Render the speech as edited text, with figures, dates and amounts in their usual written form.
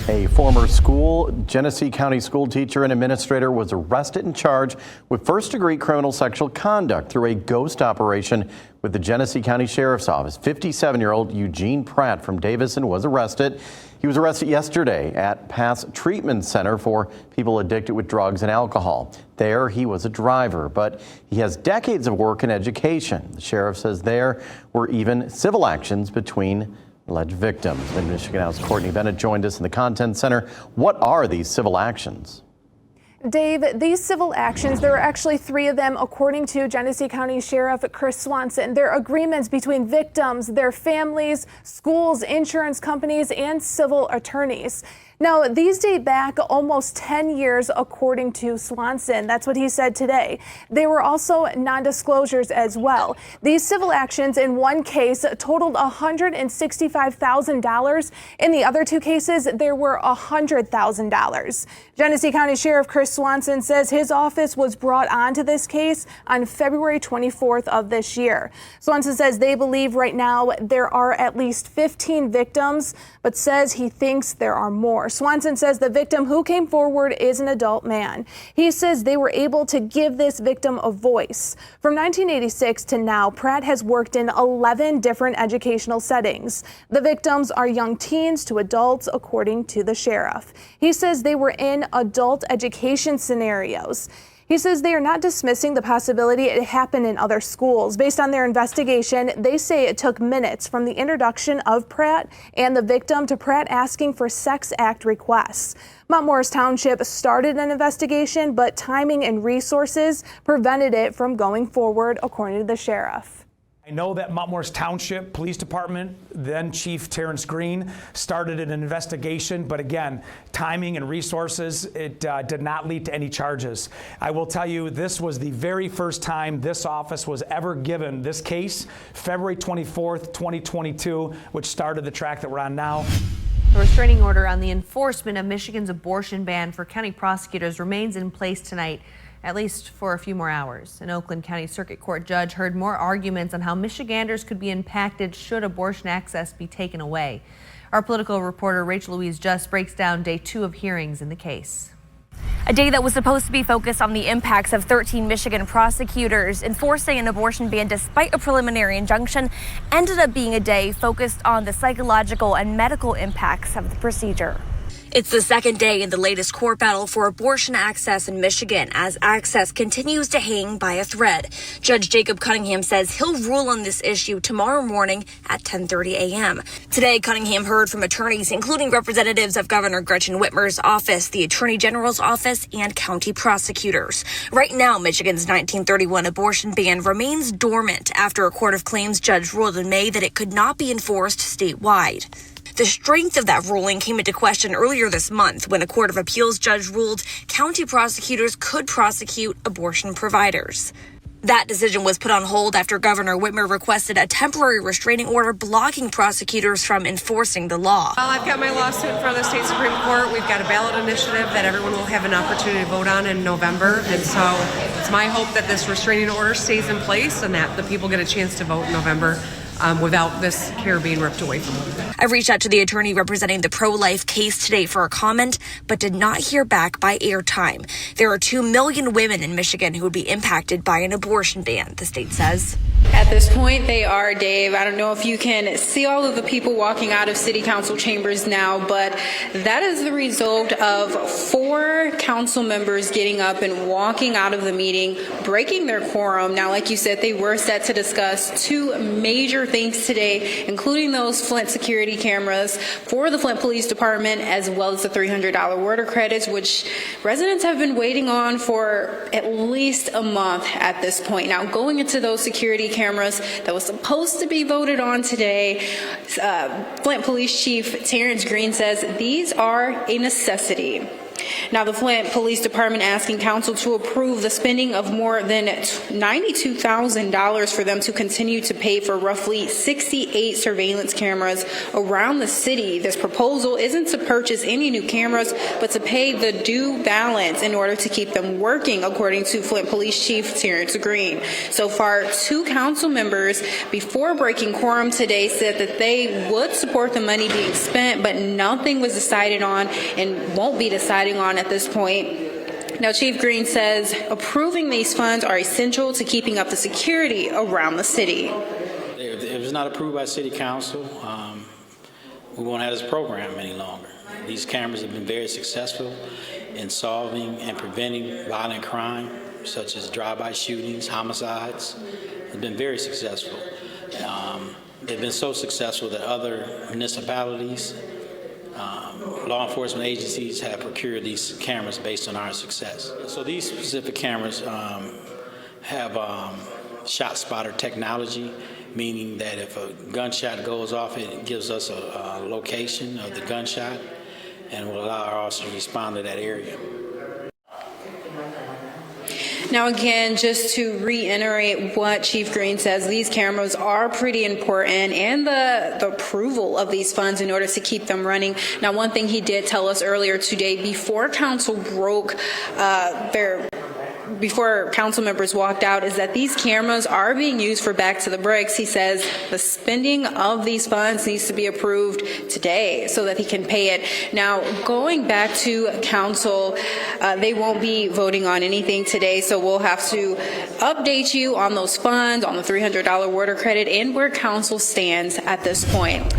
A former Genesee County school teacher and administrator was arrested and charged with first-degree criminal sexual conduct through a ghost operation with the Genesee County Sheriff's Office. 57-year-old Eugene Pratt from Davison was arrested. He was arrested yesterday at Pass Treatment Center for people addicted with drugs and alcohol. There, he was a driver, but he has decades of work in education. The sheriff says there were even civil actions between alleged victims. Mid-Michigan Now's Courtney Bennett joined us in the Content Center. What are these civil actions? Dave, these civil actions, there are actually 3 of them, according to Genesee County Sheriff Chris Swanson. They're agreements between victims, their families, schools, insurance companies, and civil attorneys. Now, these date back almost 10 years, according to Swanson. That's what he said today. They were also non-disclosures as well. These civil actions in one case totaled $165,000. In the other 2 cases, there were $100,000. Genesee County Sheriff Chris Swanson says his office was brought onto this case on February 24th of this year. Swanson says they believe right now there are at least 15 victims, but says he thinks there are more. Swanson says the victim who came forward is an adult man. He says they were able to give this victim a voice. From 1986 to now, Pratt has worked in 11 different educational settings. The victims are young teens to adults, according to the sheriff. He says they were in adult education scenarios. He says they are not dismissing the possibility it happened in other schools. Based on their investigation, they say it took minutes from the introduction of Pratt and the victim to Pratt asking for sex act requests. Mount Morris Township started an investigation, but timing and resources prevented it from going forward, according to the sheriff. I know that Mount Morris Township Police Department, then Chief Terrence Green, started an investigation, but again, timing and resources, it did not lead to any charges. I will tell you, this was the very first time this office was ever given this case, February 24th, 2022, which started the track that we're on now. A restraining order on the enforcement of Michigan's abortion ban for county prosecutors remains in place tonight, at least for a few more hours. An Oakland County Circuit Court judge heard more arguments on how Michiganders could be impacted should abortion access be taken away. Our political reporter Rachel Louise Just breaks down day 2 of hearings in the case. A day that was supposed to be focused on the impacts of 13 Michigan prosecutors enforcing an abortion ban despite a preliminary injunction ended up being a day focused on the psychological and medical impacts of the procedure. It's the second day in the latest court battle for abortion access in Michigan as access continues to hang by a thread. Judge Jacob Cunningham says he'll rule on this issue tomorrow morning at 10:30 a.m. Today, Cunningham heard from attorneys, including representatives of Governor Gretchen Whitmer's office, the Attorney General's office, and county prosecutors. Right now, Michigan's 1931 abortion ban remains dormant after a court of claims judge ruled in May that it could not be enforced statewide. The strength of that ruling came into question earlier this month when a court of appeals judge ruled county prosecutors could prosecute abortion providers. That decision was put on hold after Governor Whitmer requested a temporary restraining order blocking prosecutors from enforcing the law. Well, I've got my lawsuit in front of the state Supreme Court. We've got a ballot initiative that everyone will have an opportunity to vote on in November. And so it's my hope that this restraining order stays in place and that the people get a chance to vote in November without this care being ripped away from them. I reached out to the attorney representing the pro-life case today for a comment, but did not hear back by airtime. There are 2 million women in Michigan who would be impacted by an abortion ban, the state says. At this point, they are, Dave. I don't know if you can see all of the people walking out of city council chambers now, but that is the result of 4 council members getting up and walking out of the meeting, breaking their quorum. Now, like you said, they were set to discuss 2 major things today, including those Flint security cameras for the Flint Police Department, as well as the $300 water credits, which residents have been waiting on for at least a month at this point. Now, going into those security cameras that was supposed to be voted on today, Flint Police Chief Terrence Green says these are a necessity. Now, the Flint Police Department asking council to approve the spending of more than $92,000 for them to continue to pay for roughly 68 surveillance cameras around the city. This proposal isn't to purchase any new cameras, but to pay the due balance in order to keep them working, according to Flint Police Chief Terrence Green. So far, 2 council members, before breaking quorum today, said that they would support the money being spent, but nothing was decided on and won't be deciding on at this point. Now, Chief Green says approving these funds are essential to keeping up the security around the city. If it was not approved by City Council, we won't have this program any longer. These cameras have been very successful in solving and preventing violent crime, such as drive-by shootings, homicides. They've been very successful. They've been so successful that other municipalities, law enforcement agencies have procured these cameras based on our success. So these specific cameras have shot spotter technology, meaning that if a gunshot goes off, it gives us a location of the gunshot and will allow our officers to respond to that area. Now, again, just to reiterate what Chief Green says, these cameras are pretty important, and the approval of these funds in order to keep them running. Now, one thing he did tell us earlier today, before council broke before council members walked out, is that these cameras are being used for back to the bricks. He says the spending of these funds needs to be approved today so that he can pay it. Now, going back to council, they won't be voting on anything today, so we'll have to update you on those funds, on the $300 water credit, and where council stands at this point.